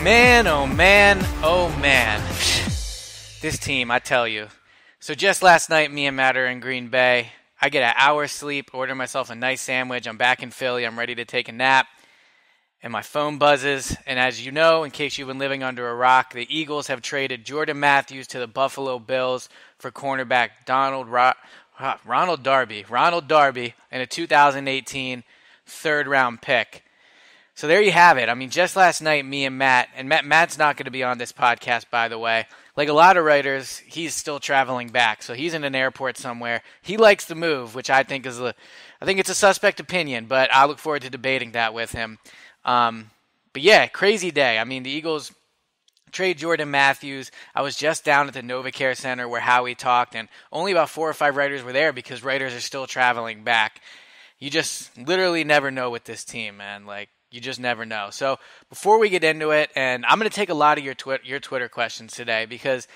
Man, oh man, oh man. This team, I tell you. So just last night, me and Matt are in Green Bay. I get an hour's sleep, order myself a nice sandwich. I'm back in Philly. I'm ready to take a nap. And my phone buzzes. And as you know, in case you've been living under a rock, the Eagles have traded Jordan Matthews to the Buffalo Bills for cornerback Ronald Darby and a 2018 third-round pick. So there you have it. I mean, just last night, me and Matt's not going to be on this podcast, by the way. Like a lot of writers, he's still traveling back. So he's in an airport somewhere. He likes the move, which I think it's a suspect opinion, but I look forward to debating that with him. But yeah, crazy day. I mean, the Eagles trade Jordan Matthews. I was just down at the NovaCare Center where Howie talked, and only about 4 or 5 writers were there because writers are still traveling back. You just literally never know with this team, man. Like, you just never know. So before we get into it, and I'm going to take a lot of your Twitter questions today because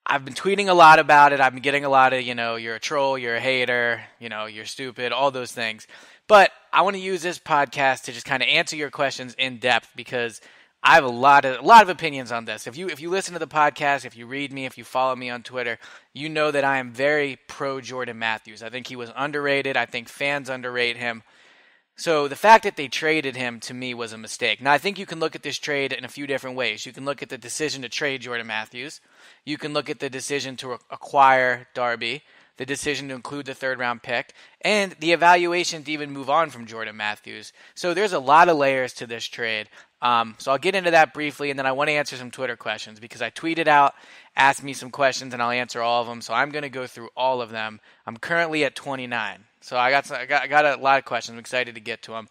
I've been tweeting a lot about it. I've been getting a lot of, you're a troll, you're a hater, you're stupid, all those things. But I want to use this podcast to just kind of answer your questions in depth because I have a lot of opinions on this. If you listen to the podcast, if you read me, if you follow me on Twitter, you know that I am very pro Jordan Matthews. I think he was underrated. I think fans underrate him. So the fact that they traded him, to me, was a mistake. Now, I think you can look at this trade in a few different ways. You can look at the decision to trade Jordan Matthews. You can look at the decision to acquire Darby, the decision to include the third-round pick, and the evaluation to even move on from Jordan Matthews. So there's a lot of layers to this trade. So I'll get into that briefly, and then I want to answer some Twitter questions because I tweeted out, asked me some questions, and I'll answer all of them. So I'm going to go through all of them. I'm currently at 29. So I got a lot of questions. I'm excited to get to them.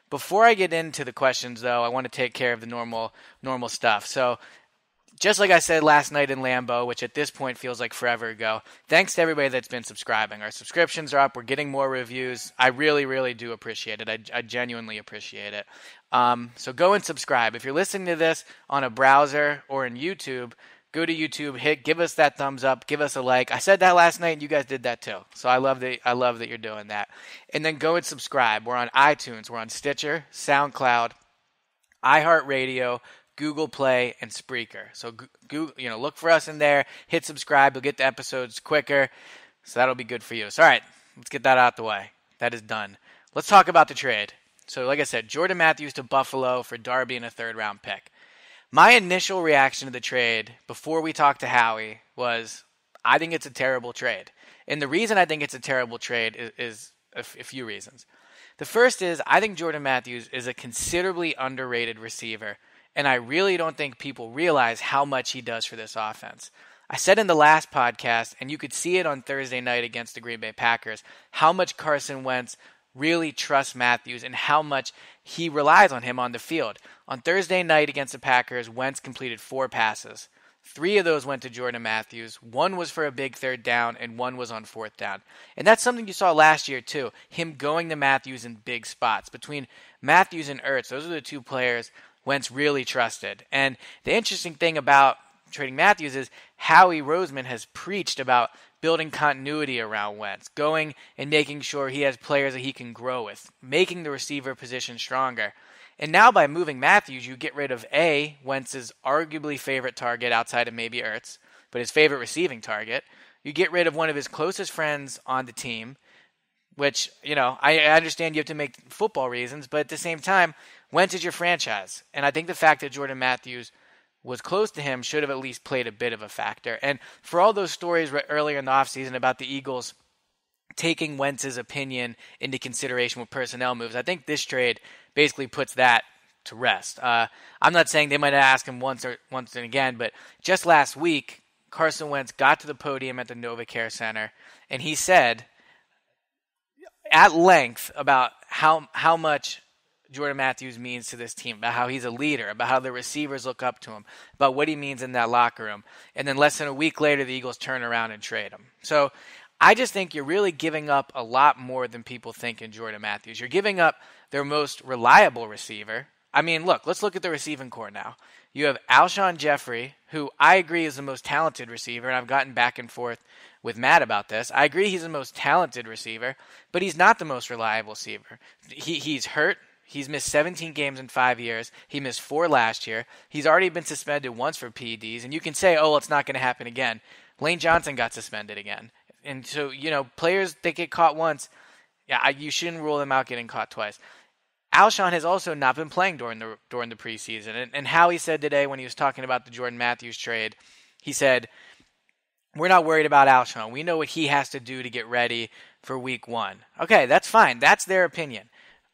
Before I get into the questions, though, I want to take care of the normal stuff. So just like I said last night in Lambeau, which at this point feels like forever ago, thanks to everybody that's been subscribing. Our subscriptions are up. We're getting more reviews. I really, really do appreciate it. I genuinely appreciate it. So go and subscribe. If you're listening to this on a browser or in YouTube, go to YouTube, give us that thumbs up, give us a like. I said that last night, and you guys did that too. So I love that you're doing that. And then go and subscribe. We're on iTunes, we're on Stitcher, SoundCloud, iHeartRadio, Google Play, and Spreaker. So look for us in there, hit subscribe, you'll get the episodes quicker. So that'll be good for you. So all right, let's get that out the way. That is done. Let's talk about the trade. So like I said, Jordan Matthews to Buffalo for Darby and a third-round pick. My initial reaction to the trade before we talked to Howie was, I think it's a terrible trade. And the reason I think it's a terrible trade is a few reasons. The first is, I think Jordan Matthews is a considerably underrated receiver, and I really don't think people realize how much he does for this offense. I said in the last podcast, and you could see it on Thursday night against the Green Bay Packers, how much Carson Wentz really trusts Matthews and how much he relies on him on the field. On Thursday night against the Packers, Wentz completed 4 passes. 3 of those went to Jordan Matthews. 1 was for a big third down, and 1 was on fourth down. And that's something you saw last year, too, him going to Matthews in big spots. Between Matthews and Ertz, those are the 2 players Wentz really trusted. And the interesting thing about trading Matthews is Howie Roseman has preached about building continuity around Wentz, going and making sure he has players that he can grow with, making the receiver position stronger. And now by moving Matthews, you get rid of Wentz's arguably favorite target outside of maybe Ertz, but his favorite receiving target. You get rid of one of his closest friends on the team, which, I understand you have to make football reasons, but at the same time, Wentz is your franchise. And I think the fact that Jordan Matthews was close to him should have at least played a bit of a factor. And for all those stories earlier in the offseason about the Eagles taking Wentz's opinion into consideration with personnel moves, I think this trade basically puts that to rest. I'm not saying they might have asked him once and again, but just last week, Carson Wentz got to the podium at the NovaCare Center, and he said at length about how much Jordan Matthews means to this team, about how he's a leader, about how the receivers look up to him, about what he means in that locker room. And then less than a week later, the Eagles turn around and trade him. So I just think you're really giving up a lot more than people think in Jordan Matthews. You're giving up their most reliable receiver. I mean, let's look at the receiving core now. You have Alshon Jeffrey, who I agree is the most talented receiver, and I've gotten back and forth with Matt about this. I agree he's the most talented receiver, but he's not the most reliable receiver. He's hurt. He's missed 17 games in 5 years. He missed 4 last year. He's already been suspended once for PEDs. And you can say, oh, well, it's not going to happen again. Lane Johnson got suspended again. And so, players that get caught once, you shouldn't rule them out getting caught twice. Alshon has also not been playing during the preseason. And Howie said today when he was talking about the Jordan Matthews trade, he said, we're not worried about Alshon. We know what he has to do to get ready for week 1. Okay, that's fine. That's their opinion.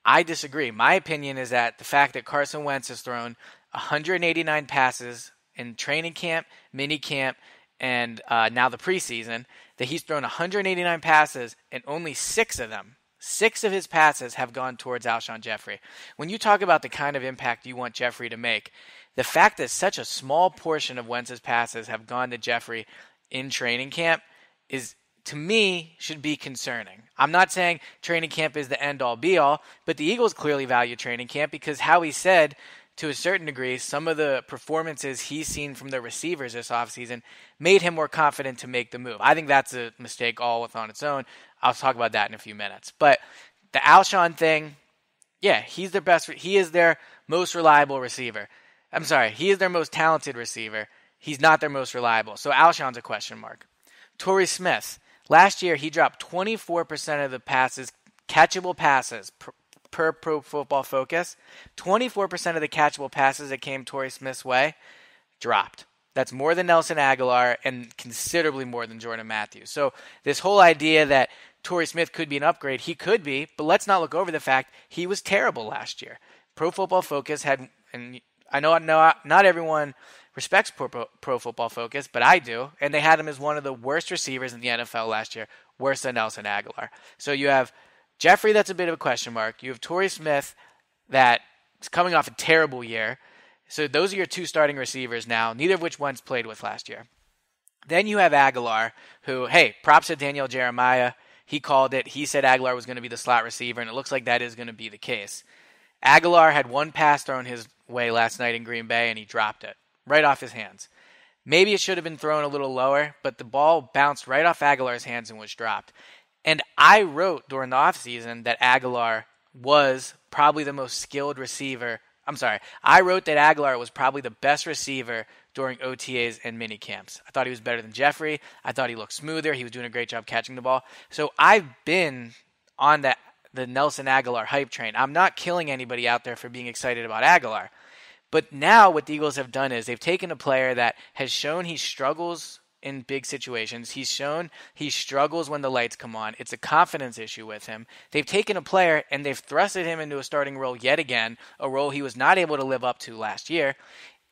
I disagree. My opinion is that the fact that Carson Wentz has thrown 189 passes in training camp, mini camp, and now the preseason, that he's thrown 189 passes and only 6 of his passes have gone towards Alshon Jeffrey. When you talk about the kind of impact you want Jeffrey to make, the fact that such a small portion of Wentz's passes have gone to Jeffrey in training camp is, to me, should be concerning. I'm not saying training camp is the end-all be-all, but the Eagles clearly value training camp because Howie said, to a certain degree, some of the performances he's seen from the receivers this offseason made him more confident to make the move. I think that's a mistake all on its own. I'll talk about that in a few minutes. But the Alshon thing, yeah, he's their best. He is their most reliable receiver. I'm sorry, he is their most talented receiver. He's not their most reliable. So Alshon's a question mark. Torrey Smith, last year he dropped 24% of the passes, catchable passes per Pro Football Focus. 24% of the catchable passes that came Torrey Smith's way dropped. That's more than Nelson Aguilar and considerably more than Jordan Matthews. So this whole idea that Torrey Smith could be an upgrade, he could be, but let's not look over the fact he was terrible last year. Pro Football Focus had, and I know not everyone respects Pro Football Focus, but I do, and they had him as one of the worst receivers in the NFL last year, worse than Nelson Aguilar. So you have Jeffrey, that's a bit of a question mark. You have Torrey Smith, that is coming off a terrible year. So those are your 2 starting receivers now, neither of which ones played with last year. Then you have Aguilar, who, hey, props to Daniel Jeremiah. He called it. He said Aguilar was going to be the slot receiver, and it looks like that is going to be the case. Aguilar had 1 pass thrown his way last night in Green Bay, and he dropped it right off his hands. Maybe it should have been thrown a little lower, but the ball bounced right off Aguilar's hands and was dropped. And I wrote during the offseason that Aguilar was probably the most skilled receiver. I wrote that Aguilar was probably the best receiver during OTAs and mini camps. I thought he was better than Jeffrey. I thought he looked smoother. He was doing a great job catching the ball. So I've been on the Nelson Aguilar hype train. I'm not killing anybody out there for being excited about Aguilar. But now what the Eagles have done is they've taken a player that has shown he struggles in big situations. He's shown he struggles when the lights come on. It's a confidence issue with him. They've taken a player and they've thrusted him into a starting role yet again, a role he was not able to live up to last year.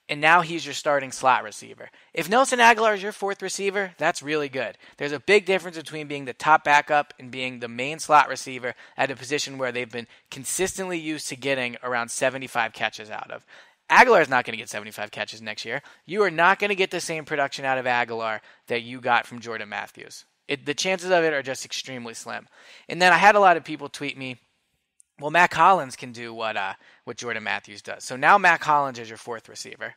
And now he's your starting slot receiver. If Nelson Aguilar is your 4th receiver, that's really good. There's a big difference between being the top backup and being the main slot receiver at a position where they've been consistently used to getting around 75 catches out of. Aguilar is not going to get 75 catches next year. You are not going to get the same production out of Aguilar that you got from Jordan Matthews. The chances of it are just extremely slim. And then I had a lot of people tweet me, well, Matt Collins can do what Jordan Matthews does. So now Matt Collins is your 4th receiver.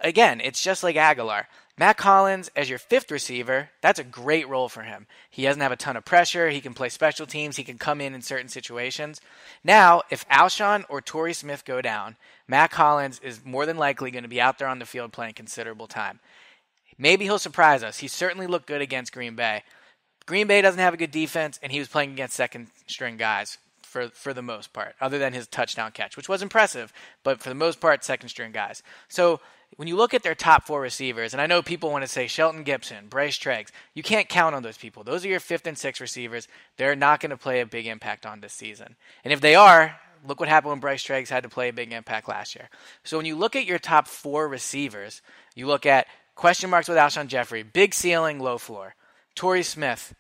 Again, it's just like Aguilar. Matt Collins as your 5th receiver, that's a great role for him. He doesn't have a ton of pressure. He can play special teams. He can come in certain situations. Now, if Alshon or Torrey Smith go down, Matt Collins is more than likely going to be out there on the field playing considerable time. Maybe he'll surprise us. He certainly looked good against Green Bay. Green Bay doesn't have a good defense, and he was playing against second-string guys for the most part, other than his touchdown catch, which was impressive, but for the most part, second-string guys. So when you look at their top 4 receivers, and I know people want to say Shelton Gibson, Bryce Treggs, you can't count on those people. Those are your 5th and 6th receivers. They're not going to play a big impact on this season. And if they are, look what happened when Bryce Treggs had to play a big impact last year. So when you look at your top 4 receivers, you look at question marks with Alshon Jeffrey, big ceiling, low floor. Torrey Smith,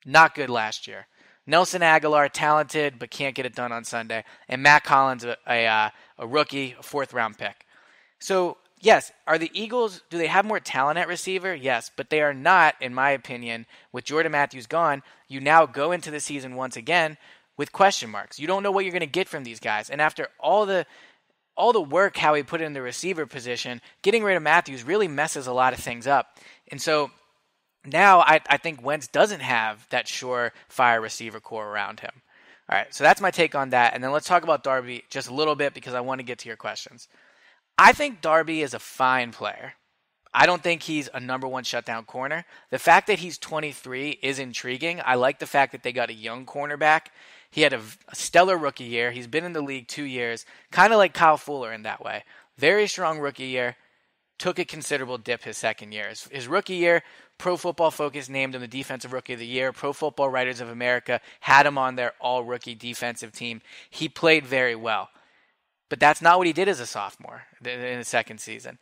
not good last year. Nelson Aguilar, talented, but can't get it done on Sunday. And Matt Collins, a rookie, a 4th-round pick. So, yes, are the Eagles, do they have more talent at receiver? Yes, but they are not, in my opinion, with Jordan Matthews gone, you now go into the season once again with question marks. You don't know what you're going to get from these guys. And after all the work Howie put in the receiver position, getting rid of Matthews really messes a lot of things up. And so now I think Wentz doesn't have that surefire receiver core around him. All right, so that's my take on that. And then let's talk about Darby just a little bit because I want to get to your questions. I think Darby is a fine player. I don't think he's a number one shutdown corner. The fact that he's 23 is intriguing. I like the fact that they got a young cornerback. He had a stellar rookie year. He's been in the league 2 years, kind of like Kyle Fuller in that way. Very strong rookie year. Took a considerable dip his second year. His rookie year, Pro Football Focus named him the Defensive Rookie of the Year. Pro Football Writers of America had him on their all-rookie defensive team. He played very well. But that's not what he did as a sophomore in his second season.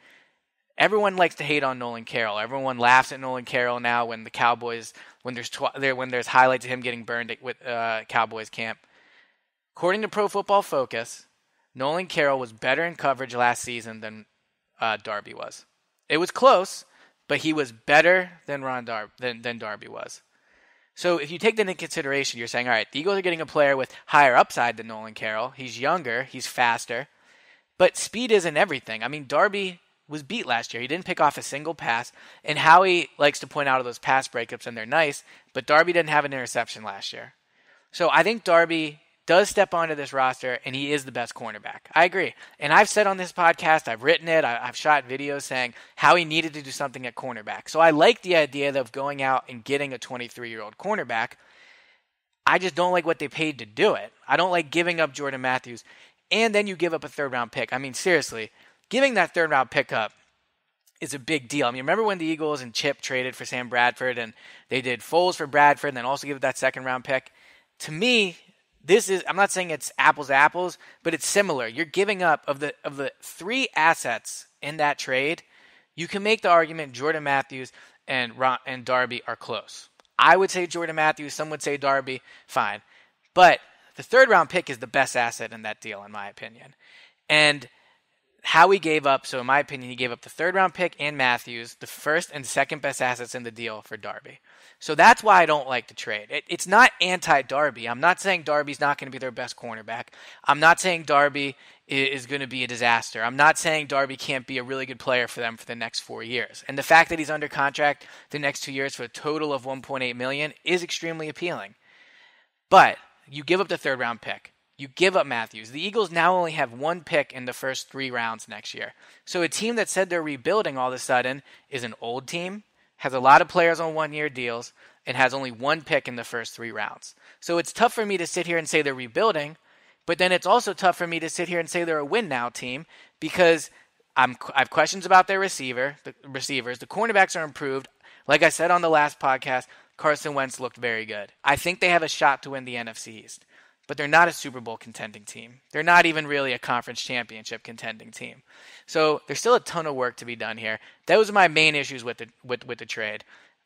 Everyone likes to hate on Nolan Carroll. Everyone laughs at Nolan Carroll now when the Cowboys, when there's highlights of him getting burned with Cowboys camp. According to Pro Football Focus, Nolan Carroll was better in coverage last season than Darby was. It was close, but he was better than than Darby was. So if you take that into consideration, you're saying, all right, the Eagles are getting a player with higher upside than Nolan Carroll. He's younger, he's faster, but speed isn't everything. I mean, Darby was beat last year. He didn't pick off a single pass, and Howie likes to point out those pass breakups, and they're nice, but Darby didn't have an interception last year. So I think Darby does step onto this roster, and he is the best cornerback. I agree. And I've said on this podcast, I've written it, I've shot videos saying how he needed to do something at cornerback. So I like the idea of going out and getting a 23-year-old cornerback. I just don't like what they paid to do it. I don't like giving up Jordan Matthews, and then you give up a third-round pick. I mean, seriously, giving that third-round pick up is a big deal. I mean, remember when the Eagles and Chip traded for Sam Bradford, and they did Foles for Bradford, and then also give up that second-round pick? To me, I'm not saying it's apples to apples, but it's similar. You're giving up of the three assets in that trade. You can make the argument Jordan Matthews and Darby are close. I would say Jordan Matthews. Some would say Darby. Fine, but the third-round pick is the best asset in that deal, in my opinion. And how he gave up, so in my opinion, he gave up the third-round pick and Matthews, the first and second best assets in the deal for Darby. So that's why I don't like the trade. It's not anti-Darby. I'm not saying Darby's not going to be their best cornerback. I'm not saying Darby is going to be a disaster. I'm not saying Darby can't be a really good player for them for the next 4 years. And the fact that he's under contract the next 2 years for a total of $1.8 million is extremely appealing. But you give up the third-round pick. You give up Matthews. The Eagles now only have one pick in the first 3 rounds next year. So a team that said they're rebuilding all of a sudden is an old team, has a lot of players on one-year deals, and has only one pick in the first 3 rounds. So it's tough for me to sit here and say they're rebuilding, but then it's also tough for me to sit here and say they're a win-now team because I have questions about their receivers. The cornerbacks are improved. Like I said on the last podcast, Carson Wentz looked very good. I think they have a shot to win the NFC East. But they're not a Super Bowl contending team. They're not even really a conference championship contending team. So there's still a ton of work to be done here. Those are my main issues with the trade.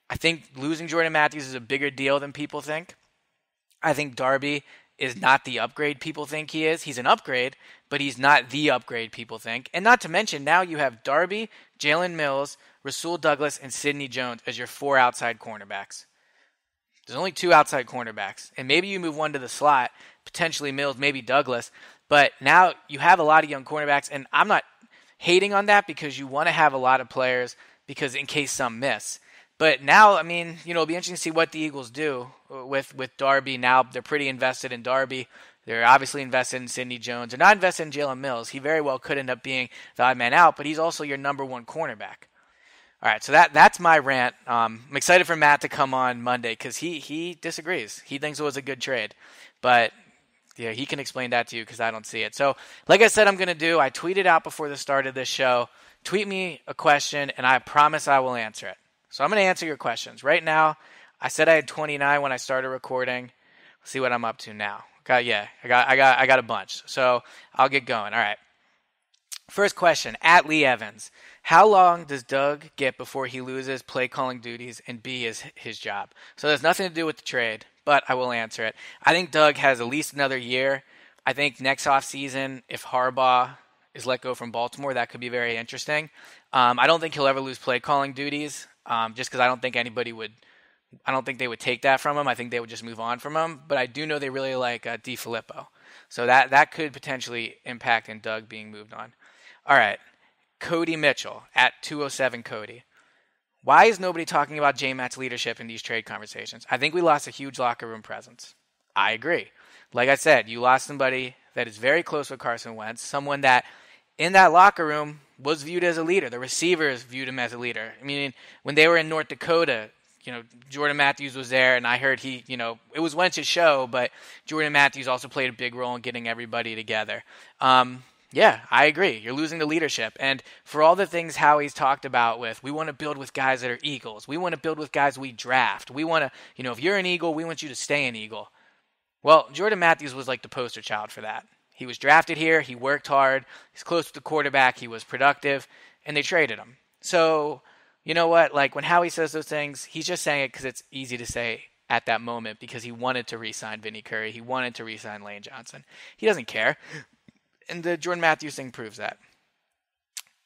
I think losing Jordan Matthews is a bigger deal than people think. I think Darby is not the upgrade people think he is. He's an upgrade, but he's not the upgrade people think. And not to mention, now you have Darby, Jalen Mills, Rasul Douglas, and Sidney Jones as your 4 outside cornerbacks. There's only 2 outside cornerbacks. And maybe you move one to the slot, potentially Mills, maybe Douglas. But now you have a lot of young cornerbacks. And I'm not hating on that because you want to have a lot of players because in case some miss. But now, I mean, it'll be interesting to see what the Eagles do with Darby. Now they're pretty invested in Darby. They're obviously invested in Sidney Jones. They're not invested in Jalen Mills. He very well could end up being the odd man out, but he's also your number 1 cornerback. All right, so that's my rant. I'm excited for Matt to come on Monday because he disagrees. He thinks it was a good trade. But yeah, he can explain that to you because I don't see it. So like I said I'm going to do, I tweeted out before the start of this show, tweet me a question, and I promise I will answer it. So I'm going to answer your questions. Right now, I said I had 29 when I started recording. Let's see what I'm up to now. I got a bunch. So I'll get going. All right. First question, at Lee Evans. How long does Doug get before he loses play calling duties and B is his job? So there's nothing to do with the trade, but I will answer it. I think Doug has at least another year. I think next offseason, if Harbaugh is let go from Baltimore, that could be very interesting. I don't think he'll ever lose play calling duties just because I don't think they would take that from him. I think they would just move on from him. But I do know they really like DiFilippo. So that could potentially impact in Doug being moved on. All right. Cody Mitchell at 207 Cody. Why is nobody talking about J-Matt's leadership in these trade conversations? I think we lost a huge locker room presence. I agree. Like I said, you lost somebody that is very close with Carson Wentz, someone that in that locker room was viewed as a leader. The receivers viewed him as a leader. I mean, when they were in North Dakota, Jordan Matthews was there, and I heard it was Wentz's show, but Jordan Matthews also played a big role in getting everybody together. Yeah, I agree. You're losing the leadership. And for all the things Howie's talked about we want to build with guys that are Eagles. We want to build with guys we draft. We want to, if you're an Eagle, we want you to stay an Eagle. Well, Jordan Matthews was like the poster child for that. He was drafted here. He worked hard. He's close to the quarterback. He was productive. And they traded him. So, you know what? Like when Howie says those things, he's just saying it because it's easy to say at that moment because he wanted to re-sign Vinny Curry. He wanted to re-sign Lane Johnson. He doesn't care. And the Jordan Matthews thing proves that.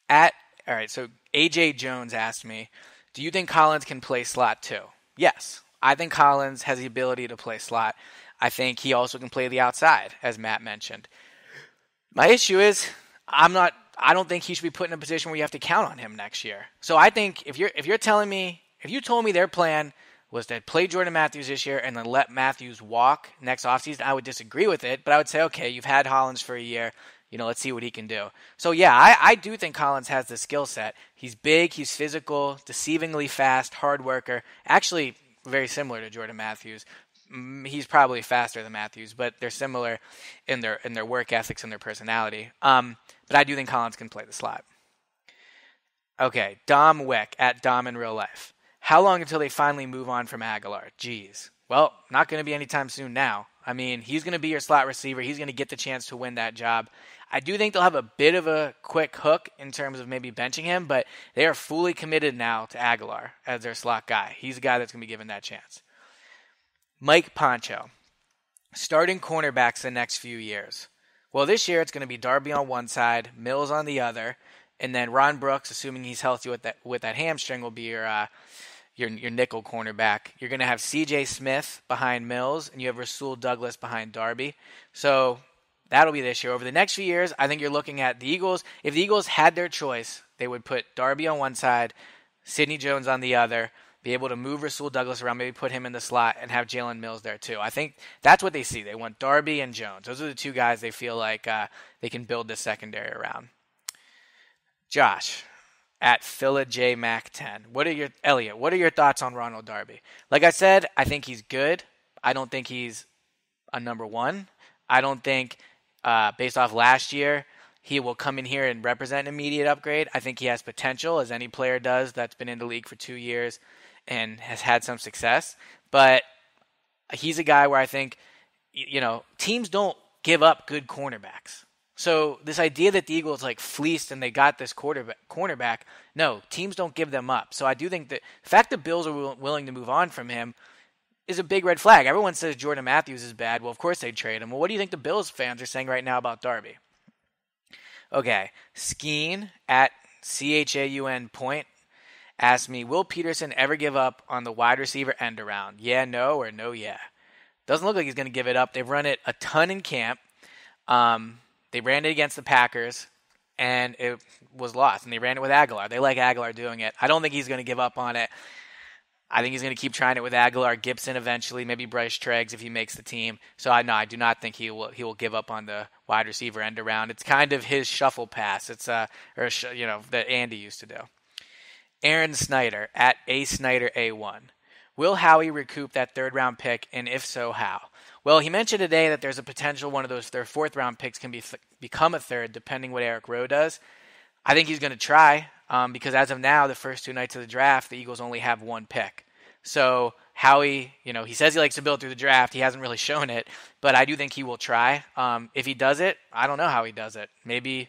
All right, so AJ Jones asked me, do you think Collins can play slot too? Yes, I think Collins has the ability to play slot. I think he also can play the outside, as Matt mentioned. My issue is I don't think he should be put in a position where you have to count on him next year. So I think if you told me their plan was to play Jordan Matthews this year and then let Matthews walk next offseason, I would disagree with it. But I would say, okay, you've had Hollins for a year. Let's see what he can do. So, yeah, I do think Collins has the skill set. He's big, he's physical, deceivingly fast, hard worker. Actually, very similar to Jordan Matthews. He's probably faster than Matthews, but they're similar in their work ethics and their personality. But I do think Collins can play the slot. Okay, Dom Wick at Dom in real life. How long until they finally move on from Aguilar? Jeez. Well, not going to be anytime soon now. I mean, he's going to be your slot receiver. He's going to get the chance to win that job. I do think they'll have a bit of a quick hook in terms of maybe benching him, but they are fully committed now to Aguilar as their slot guy. He's the guy that's going to be given that chance. Mike Poncho. Starting cornerbacks the next few years. Well, this year it's going to be Darby on one side, Mills on the other, and then Ron Brooks, assuming he's healthy with that hamstring, will be your nickel cornerback. You're going to have C.J. Smith behind Mills, and you have Rasul Douglas behind Darby. So that'll be this year. Over the next few years, I think you're looking at the Eagles. If the Eagles had their choice, they would put Darby on one side, Sidney Jones on the other, be able to move Rasul Douglas around, maybe put him in the slot, and have Jalen Mills there too. I think that's what they see. They want Darby and Jones. Those are the two guys they feel like they can build this secondary around. Josh. At Phila J Mac 10. What are your thoughts on Ronald Darby? Like I said, I think he's good. I don't think he's a number one. I don't think, based off last year, he will come in here and represent an immediate upgrade. I think he has potential, as any player does that's been in the league for 2 years and has had some success. But he's a guy where I think, teams don't give up good cornerbacks. So this idea that the Eagles fleeced and they got this cornerback, no, teams don't give them up. So I do think that the fact that Bills are willing to move on from him is a big red flag. Everyone says Jordan Matthews is bad. Well, of course they'd trade him. Well, what do you think the Bills fans are saying right now about Darby? Okay, Skeen at CHAUN Point asked me, will Peterson ever give up on the wide receiver end around? Yeah, no, or no, yeah. Doesn't look like he's going to give it up. They've run it a ton in camp. They ran it against the Packers, and it was lost. And they ran it with Aguilar. They like Aguilar doing it. I don't think he's going to give up on it. I think he's going to keep trying it with Aguilar, Gibson eventually, maybe Bryce Treggs if he makes the team. So I do not think he will give up on the wide receiver end around. It's kind of his shuffle pass. It's that Andy used to do. Aaron Snyder at A Snyder A1. Will Howie recoup that third-round pick, and if so, how? Well, he mentioned today that there's a potential one of their fourth-round picks can become a third, depending what Eric Rowe does. I think he's going to try because as of now, the first 2 nights of the draft, the Eagles only have 1 pick. So Howie, he says he likes to build through the draft. He hasn't really shown it, but I do think he will try. If he does it, I don't know how he does it. Maybe,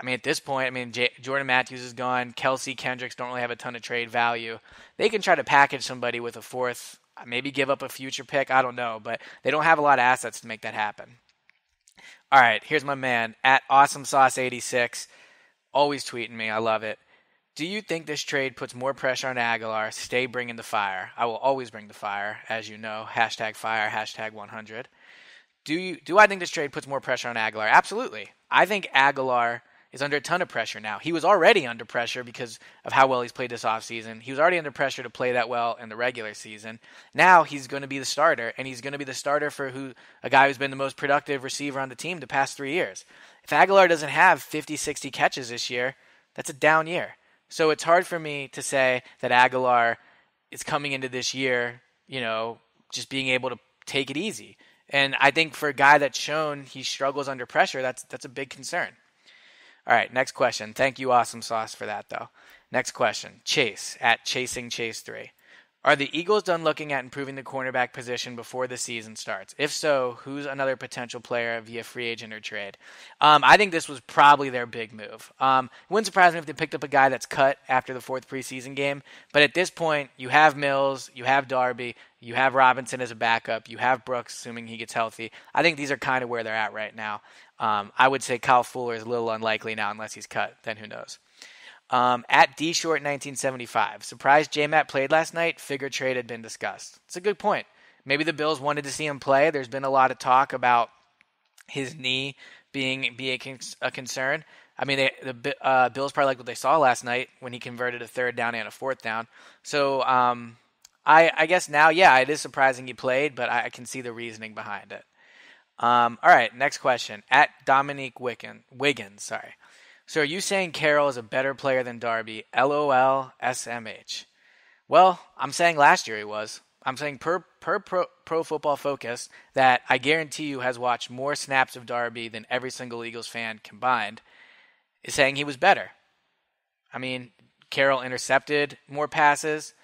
at this point, Jordan Matthews is gone. Kelsey, Kendricks don't really have a ton of trade value. They can try to package somebody with a fourth, maybe give up a future pick. I don't know, but they don't have a lot of assets to make that happen. All right, here's my man at AwesomeSauce86. Always tweeting me. I love it. Do you think this trade puts more pressure on Aguilar? Stay bringing the fire. I will always bring the fire, as you know. #fire, #100. Do I think this trade puts more pressure on Aguilar? Absolutely. I think Aguilar is under a ton of pressure now. He was already under pressure because of how well he's played this offseason. He was already under pressure to play that well in the regular season. Now he's going to be the starter, and he's going to be the starter for a guy who's been the most productive receiver on the team the past 3 years. If Aguilar doesn't have 50, 60 catches this year, that's a down year. So it's hard for me to say that Aguilar is coming into this year, just being able to take it easy. And I think for a guy that's shown he struggles under pressure, that's a big concern. All right, next question. Thank you, Awesome Sauce, for that, though. Next question. Chase at Chasing Chase 3. Are the Eagles done looking at improving the cornerback position before the season starts? If so, who's another potential player via free agent or trade? I think this was probably their big move. It wouldn't surprise me if they picked up a guy that's cut after the 4th preseason game. But at this point, you have Mills, you have Darby, you have Robinson as a backup, you have Brooks, assuming he gets healthy. I think these are kind of where they're at right now. I would say Kyle Fuller is a little unlikely now unless he's cut. Then who knows? At DShort1975, surprised J-Matt played last night. Figured trade had been discussed. It's a good point. Maybe the Bills wanted to see him play. There's been a lot of talk about his knee being a concern. I mean, the Bills probably liked what they saw last night when he converted a 3rd down and a 4th down. So I guess now, yeah, it is surprising he played, but I can see the reasoning behind it. All right, next question. At Dominique Wiggins, sorry. So are you saying Carroll is a better player than Darby? LOL SMH. Well, I'm saying last year he was. I'm saying per Pro Football Focus that I guarantee you has watched more snaps of Darby than every single Eagles fan combined, is saying he was better. I mean, Carroll intercepted more passes.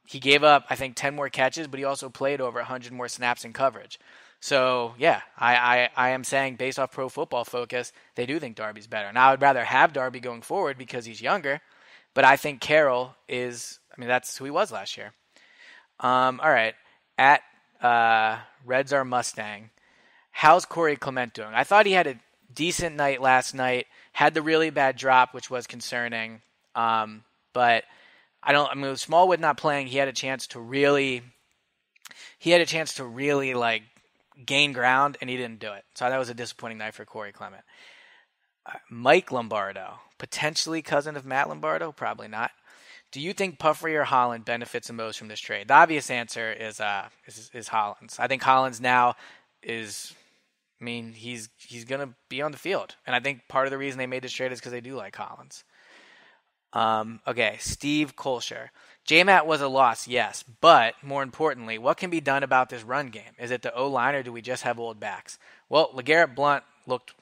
He gave up, I think, 10 more catches, but he also played over 100 more snaps in coverage. So, yeah, I am saying based off Pro Football Focus, they do think Darby's better. Now, I would rather have Darby going forward because he's younger, but I think Carroll that's who he was last year. All right, at Reds Are Mustang, how's Corey Clement doing? I thought he had a decent night last night, had the really bad drop, which was concerning, but with Smallwood not playing, he had a chance to really gain ground, and he didn't do it. So that was a disappointing night for Corey Clement. Mike Lombardo, potentially cousin of Matt Lombardo, probably not. Do you think Puffrey or Holland benefits the most from this trade? The obvious answer is Hollins. I think Hollins now he's going to be on the field, and I think part of the reason they made this trade is because they do like Hollins. Okay, Steve Kolscher. J-Matt was a loss, yes, but more importantly, what can be done about this run game? Is it the O-line or do we just have old backs? Well, LeGarrette Blount looked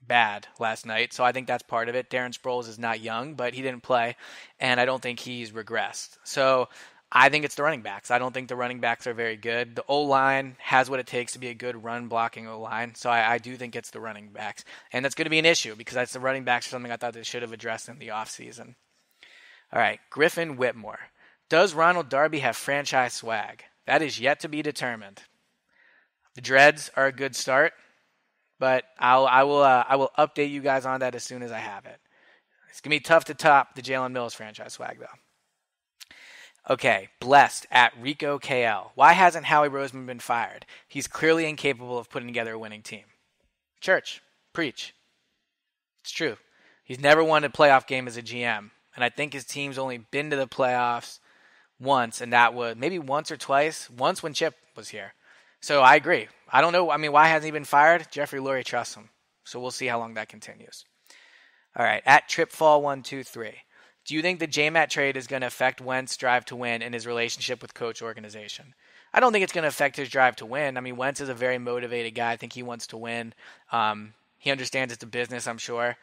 bad last night, so I think that's part of it. Darren Sproles is not young, but he didn't play, and I don't think he's regressed. So I think it's the running backs. I don't think the running backs are very good. The O-line has what it takes to be a good run-blocking O-line, so I do think it's the running backs. And that's going to be an issue because that's the running backs are something I thought they should have addressed in the offseason. All right, Griffin Whitmore. Does Ronald Darby have franchise swag? That is yet to be determined. The Dreads are a good start, but I will update you guys on that as soon as I have it. It's going to be tough to top the Jalen Mills franchise swag, though. Okay, Blessed at Rico KL. Why hasn't Howie Roseman been fired? He's clearly incapable of putting together a winning team. Church, preach. It's true. He's never won a playoff game as a GM. And I think his team's only been to the playoffs once, and that was maybe once or twice. Once when Chip was here. So I agree. I don't know. I mean, why hasn't he been fired? Jeffrey Lurie trusts him. So we'll see how long that continues. All right, at Tripfall123. Do you think the J-Matt trade is going to affect Wentz's drive to win and his relationship with coach organization? I don't think it's going to affect his drive to win. I mean, Wentz is a very motivated guy. I think he wants to win. He understands it's a business, I'm sure.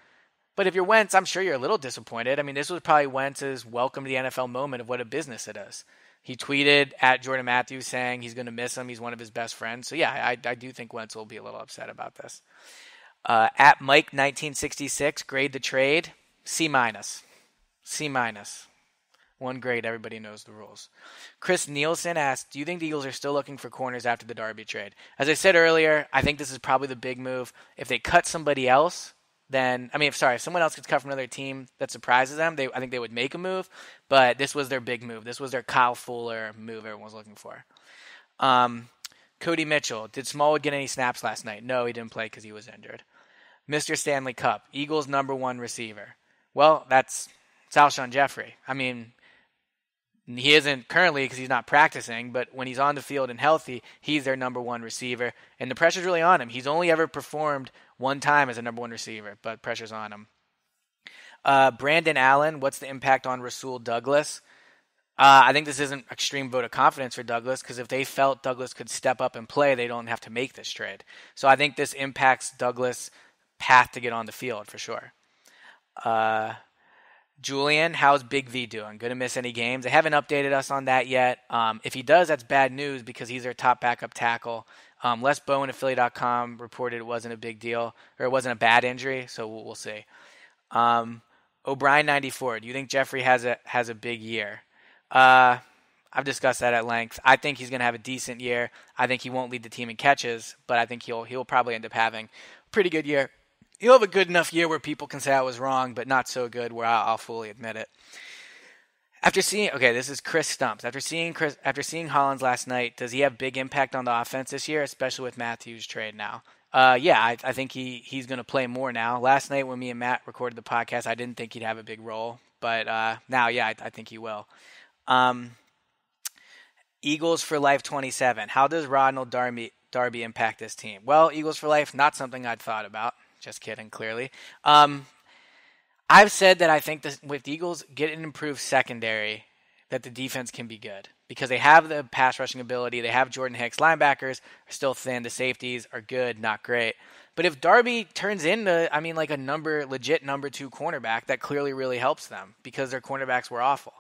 But if you're Wentz, I'm sure you're a little disappointed. I mean, this was probably Wentz's welcome to the NFL moment of what a business it is. He tweeted at Jordan Matthews saying he's going to miss him. He's one of his best friends. So, yeah, I do think Wentz will be a little upset about this. At Mike1966, grade the trade, C-. C-. 1 grade, everybody knows the rules. Chris Nielsen asked, do you think the Eagles are still looking for corners after the Darby trade? As I said earlier, I think this is probably the big move. If they cut somebody else, if someone else gets cut from another team that surprises them, I think they would make a move. But this was their big move. This was their Kyle Fuller move everyone was looking for. Cody Mitchell, did Smallwood get any snaps last night? No, he didn't play because he was injured. Mr. Stanley Cup, Eagles' number one receiver. Well, it's Alshon Jeffrey. I mean, he isn't currently because he's not practicing, but when he's on the field and healthy, he's their number one receiver. And the pressure's really on him. He's only ever performed one time as a number one receiver, but pressure's on him. Brandon Allen, what's the impact on Rasul Douglas? I think this isn't extreme vote of confidence for Douglas because if they felt Douglas could step up and play, they don't have to make this trade. So I think this impacts Douglas' path to get on the field for sure. Julian, how's Big V doing? Going to miss any games? They haven't updated us on that yet. If he does, that's bad news because he's their top backup tackle. Les Bowen at Philly.com reported it wasn't a big deal or it wasn't a bad injury, so we'll see. O'Brien 94. Do you think Jeffrey has a big year? I've discussed that at length. I think he's going to have a decent year. I think he won't lead the team in catches, but I think he'll probably end up having a pretty good year. He'll have a good enough year where people can say I was wrong, but not so good where I'll fully admit it. This is Chris Stumps. After seeing Hollins last night, does he have big impact on the offense this year, especially with Matthews' trade now? I think he's going to play more now. Last night when me and Matt recorded the podcast, I didn't think he'd have a big role, but now, I think he will. Eagles for Life 27. How does Ronald Darby impact this team? Well, Eagles for Life, not something I'd thought about. Just kidding, clearly. I've said that I think that with the Eagles get an improved secondary, that the defense can be good because they have the pass rushing ability. They have Jordan Hicks. Linebackers are still thin. The safeties are good, not great. But if Darby turns into, like a legit number 2 cornerback, that clearly really helps them because their cornerbacks were awful.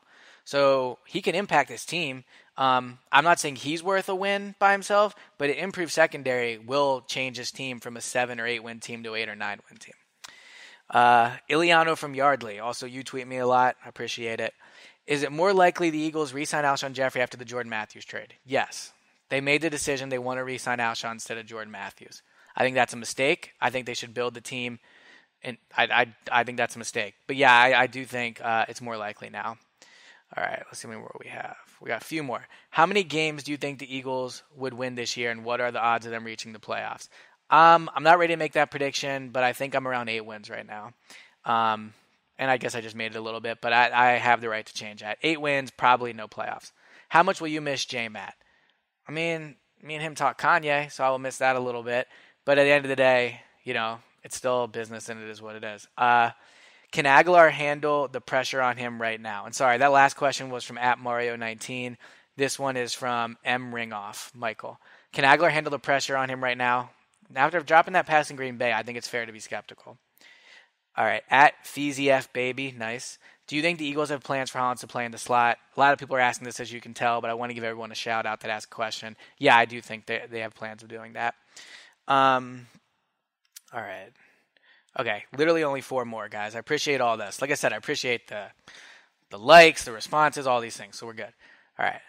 So he can impact this team. I'm not saying he's worth a win by himself, but an improved secondary will change his team from a 7 or 8 win team to 8 or 9 win team. Iliano from Yardley. Also, you tweet me a lot. I appreciate it. Is it more likely the Eagles re-sign Alshon Jeffrey after the Jordan Matthews trade? Yes. They made the decision they want to re-sign Alshon instead of Jordan Matthews. I think that's a mistake. I think they should build the team, and I think that's a mistake. But yeah, I do think it's more likely now. All right, let's see what we have. We got a few more. How many games do you think the Eagles would win this year, and what are the odds of them reaching the playoffs? I'm not ready to make that prediction, but I think I'm around 8 wins right now. And I guess I just made it a little bit, but I have the right to change that. 8 wins, probably no playoffs. How much will you miss J-Matt? Me and him talk Kanye, so I will miss that a little bit. But at the end of the day, it's still business, and it is what it is. Can Aguilar handle the pressure on him right now? And sorry, that last question was from @Mario19. This one is from M. Ringoff, Michael. Can Aguilar handle the pressure on him right now? After dropping that pass in Green Bay, I think it's fair to be skeptical. All right, @FeezyF Baby, nice. Do you think the Eagles have plans for Hollins to play in the slot? A lot of people are asking this, as you can tell, but I want to give everyone a shout out that asked a question. Yeah, I do think they have plans of doing that. All right. Okay, literally only 4 more, guys. I appreciate all this. Like I said, I appreciate the likes, the responses, all these things, so we're good. All right.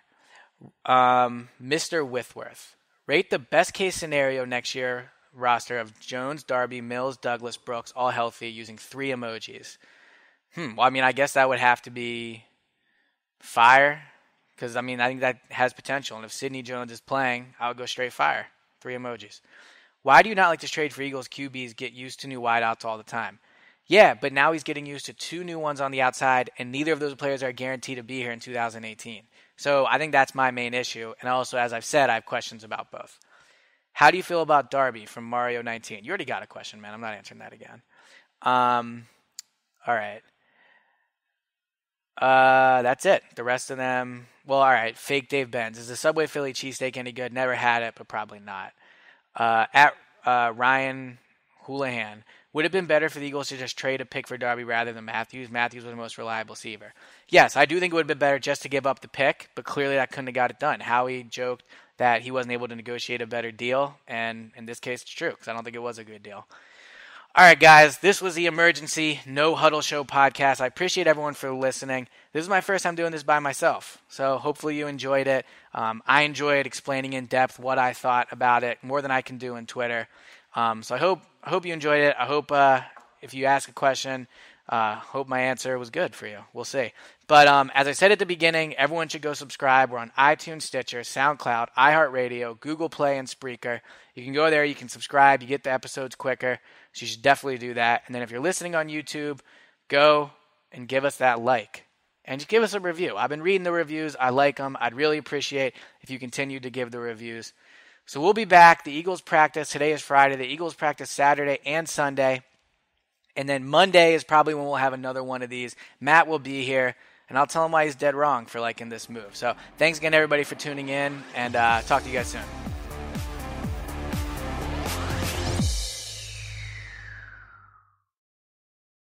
Mr. Withworth. Rate the best-case scenario next year roster of Jones, Darby, Mills, Douglas, Brooks, all healthy, using 3 emojis. Well, I guess that would have to be fire, because, I think that has potential. And if Sidney Jones is playing, I would go straight fire. 3 emojis. Why do you not like to trade for Eagles QBs get used to new wideouts all the time? Yeah, but now he's getting used to 2 new ones on the outside, and neither of those players are guaranteed to be here in 2018. So I think that's my main issue. And also, as I've said, I have questions about both. How do you feel about Darby from Mario19? You already got a question, man. I'm not answering that again. All right. That's it. The rest of them, well, all right. Fake Dave Benz. Is the Subway Philly cheesesteak any good? Never had it, but probably not. Ryan Houlihan. Would it have been better for the Eagles to just trade a pick for Darby rather than Matthews? Matthews was the most reliable receiver. Yes, I do think it would have been better just to give up the pick, but clearly that couldn't have got it done. Howie joked that he wasn't able to negotiate a better deal, and in this case it's true because I don't think it was a good deal. All right, guys, this was the Emergency No Huddle Show podcast. I appreciate everyone for listening. This is my first time doing this by myself, so hopefully you enjoyed it. I enjoyed explaining in depth what I thought about it, more than I can do on Twitter. So I hope you enjoyed it. I hope if you ask a question, Hope my answer was good for you. We'll see. But as I said at the beginning, everyone should go subscribe. We're on iTunes, Stitcher, SoundCloud, iHeartRadio, Google Play, and Spreaker. You can go there. You can subscribe. You get the episodes quicker. So you should definitely do that. And then if you're listening on YouTube, go and give us that like. And just give us a review. I've been reading the reviews. I like them. I'd really appreciate if you continue to give the reviews. So we'll be back. The Eagles practice. Today is Friday. The Eagles practice Saturday and Sunday. And then Monday is probably when we'll have another one of these. Matt will be here, and I'll tell him why he's dead wrong for liking this move. So thanks again, everybody, for tuning in, and talk to you guys soon.